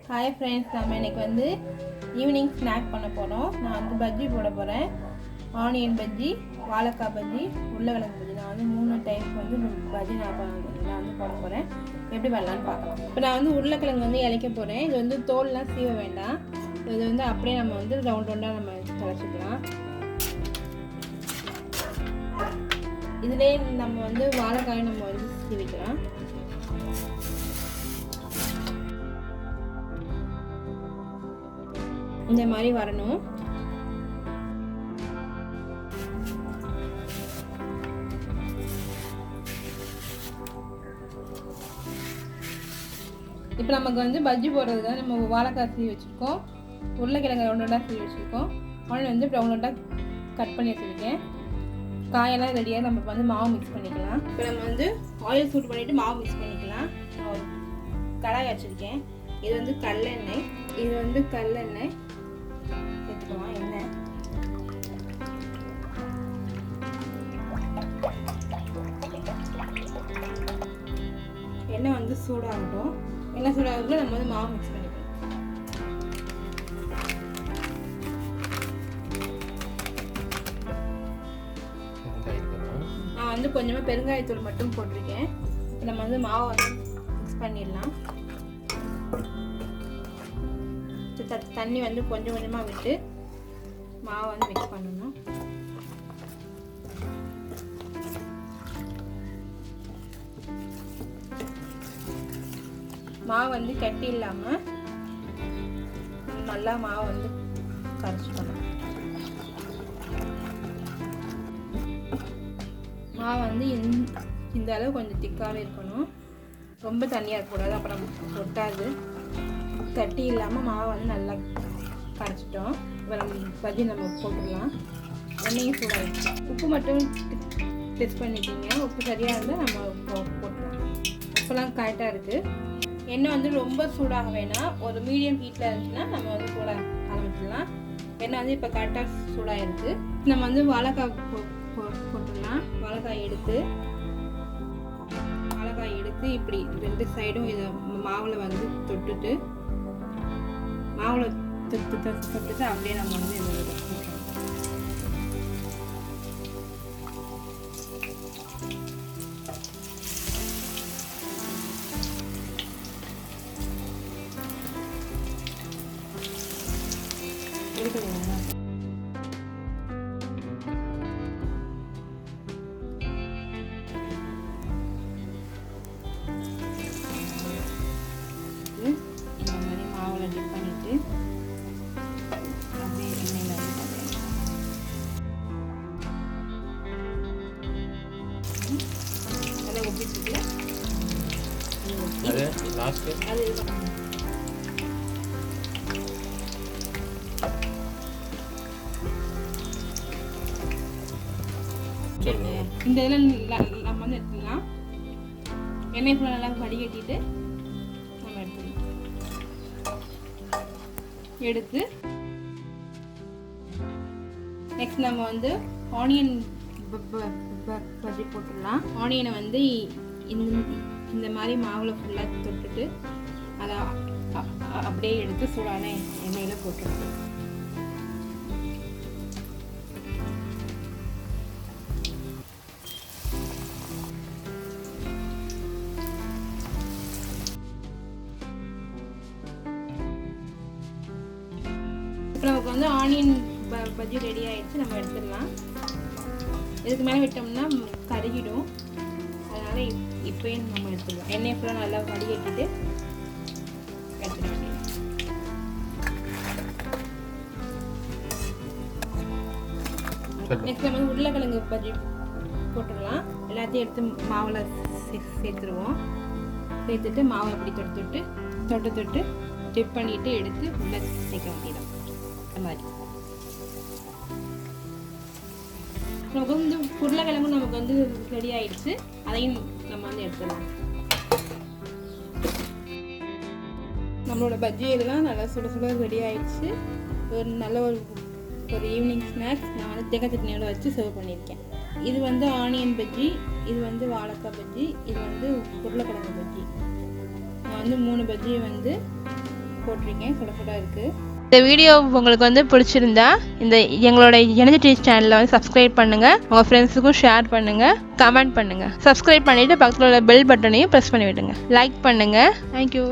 Hi friends, நம்ம இன்னைக்கு வந்து ஈவினிங் ஸ்நாக் பண்ண போறோம். நான் வந்து பஜ்ஜி போட போறேன். ஆனியன் பஜ்ஜி, வாழைக்காய் பஜ்ஜி, உருளைக்கிழங்கு பஜ்ஜி. நான் வந்து 3 டைப் வந்து பஜ்ஜி நான் வந்து போட போறேன். எப்படி பண்ணலாம்னு பார்க்கலாம். இப்போ நான் வந்து உருளைக்கிழங்கு வந்து இளைக்க போறேன். இது வந்து தோல்லாம் சீவ வேண்டாம். இது வந்து அப்படியே நம்ம வந்து ரவுண்ட் ரவுண்டா நம்ம தளச்சிக்கலாம். இதுலயே நம்ம வந்து வாழைக்காய் நம்ம வந்து சீவிக்கலாம். இந்த மாதிரி வரணும். இப்போ நமக்கு வந்து பஜ்ஜி போடுறதுக்கு நம்ம வாழைக்காய் சீவி வச்சுருக்கோம், உருளைக்கிழங்கு ரவுண்டா சீவி வச்சுருக்கோம், ஆனியன் வந்து ரவுண்டா கட் பண்ணி வச்சுருக்கேன். காயெல்லாம் ரெடியாக நம்ம வந்து மாவு மிக்ஸ் பண்ணிக்கலாம். இப்போ நம்ம வந்து ஆயில் சூட் பண்ணிவிட்டு மாவு மிக்ஸ் பண்ணிக்கலாம். கடாய் வச்சுருக்கேன். இது வந்து கடலெண்ணெய், இது வந்து கடலெண்ணெய் சேர்த்துக்கலாம். எண்ணெய் வந்து சூடாகட்டும். எண்ணெய் சூடாகிறதுக்குள்ள நம்ம வந்து மாவு மிக்ஸ் பண்ணிக்கலாம். நான் வந்து கொஞ்சமாக பெருங்காயத்தூள் மட்டும் போட்டிருக்கேன். இப்போ நம்ம வந்து மாவை வந்து மிக்ஸ் பண்ணிடலாம். தண்ணி வந்து கொஞ்சம் கொஞ்சமாக விட்டு மாவை வந்து மிக்ஸ் பண்ணணும். மாவு வந்து கட்டி இல்லாமல் நல்லா மாவை வந்து கரைச்சிக்கணும். மாவு வந்து இந்த அளவு கொஞ்சம் திக்காகவே இருக்கணும். ரொம்ப தண்ணியாக இருக்கக்கூடாது, அப்புறம் ஒட்டாது. கட்டி இல்லாமல் மாவை வந்து நல்லா கரைச்சிட்டோம். இப்போ நம்ம பஜ்ஜி நம்ம போட்டுடலாம். எண்ணெயும் சூடாகிடுச்சு. உப்பு மட்டும் டெஸ்ட் பண்ணிக்கிங்க. உப்பு சரியாக இருந்தால் நம்ம போட்டுடலாம். உப்பெல்லாம் கரெக்டாக இருக்குது. எண்ணெய் வந்து ரொம்ப சூடாக வேணாம், ஒரு மீடியம் ஹீட்டில் இருந்துச்சுன்னா நம்ம வந்து போட ஆரம்பிச்சிடலாம். எண்ணெய் வந்து இப்போ கரெக்டாக சூடாக இருக்குது. நம்ம வந்து வாழைக்காய் போட்டுடலாம். வாழைக்காய் எடுத்து இப்படி 2 சைடும் இதை மாவில் வந்து தொட்டுட்டு அப்படியே நம்ம வந்து இந்த மாதிரி மாவில் டிப் பண்ணிட்டு அப்படியே எண்ணெயில் நல்லா ஒப்பிட்டு அது இந்த இதில் நம்ம வந்து எடுத்துக்கலாம். எண்ணெய் ஃபுல்லாக நல்லா வடிகட்டிட்டு நம்ம எடுத்து நெக்ஸ்ட் நம்ம வந்து ஆனியன் பஜ்ஜி போட்டுடலாம். ஆனியனை வந்து இந்த மாதிரி மாவில் ஃபுல்லாக தொட்டுட்டு அதை அப்படியே எடுத்து சூடான எண்ணெயில் போட்டுடலாம். நமக்கு வந்து ஆனியன் பஜ்ஜி ரெடி ஆயிடுச்சு. நம்ம எடுத்துடலாம். இதுக்கு மேலே விட்டோம்னா கருகிடும், அதனால இப்போயே நம்ம எடுத்துடலாம். எண்ணெய் ஃபுல்லாக நல்லா வடிகட்டிட்டு எடுத்துக்கலாம். நெக்ஸ்ட் நம்ம உருளைக்கிழங்கு பஜ்ஜி போட்டுடலாம். எல்லாத்தையும் எடுத்து மாவில் சேர்த்துருவோம். சேர்த்துட்டு மாவை அப்படி தொட்டு டிப் பண்ணிட்டு எடுத்து உள்ள சேர்க்க வேண்டியதான். மாதிரி நமக்கு வந்து உருளைக்கிழங்கும் நமக்கு வந்து ரெடி ஆயிடுச்சு. அதையும் நம்ம வந்து எடுத்துடலாம். நம்மளோட பஜ்ஜி எல்லாம் நல்லா சுட ரெடி ஆயிடுச்சு. ஒரு நல்ல ஒரு ஈவினிங் ஸ்நாக்ஸ் நான் வந்து தேங்காய் சட்னியோட வச்சு சர்வ் பண்ணியிருக்கேன். இது வந்து ஆனியன் பஜ்ஜி, இது வந்து வாழைக்காய் பஜ்ஜி, இது வந்து உருளைக்கிழங்கு பஜ்ஜி. நான் வந்து 3 பஜ்ஜியை வந்து போட்டிருக்கேன், சுட சுட இருக்குது. இந்த வீடியோ உங்களுக்கு வந்து பிடிச்சிருந்தா இந்த எங்களோட ennaichaddy சேனலை வந்து சப்ஸ்கிரைப் பண்ணுங்கள், உங்கள் ஃப்ரெண்ட்ஸுக்கும் ஷேர் பண்ணுங்கள், கமெண்ட் பண்ணுங்கள். சப்ஸ்கிரைப் பண்ணிவிட்டு பக்கத்தில் உள்ள பெல் பட்டனையும் ப்ரெஸ் பண்ணி விடுங்க. லைக் பண்ணுங்கள். தேங்க்யூ.